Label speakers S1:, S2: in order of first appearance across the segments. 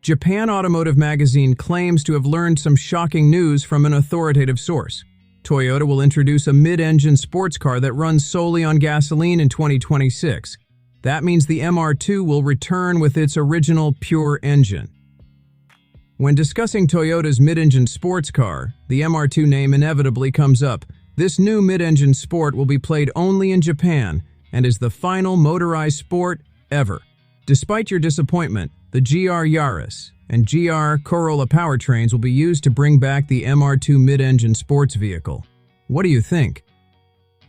S1: Japan Automotive Magazine claims to have learned some shocking news from an authoritative source. Toyota will introduce a mid-engine sports car that runs solely on gasoline in 2026. That means the MR2 will return with its original pure engine. When discussing Toyota's mid-engine sports car, the MR2 name inevitably comes up. This new mid-engine sport will be played only in Japan and is the final motorized sport ever. Despite your disappointment, the GR Yaris and GR Corolla powertrains will be used to bring back the MR2 mid-engine sports vehicle. What do you think?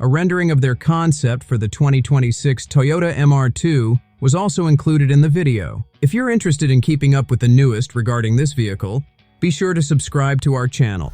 S1: A rendering of their concept for the 2026 Toyota MR2 was also included in the video. If you're interested in keeping up with the newest regarding this vehicle, be sure to subscribe to our channel.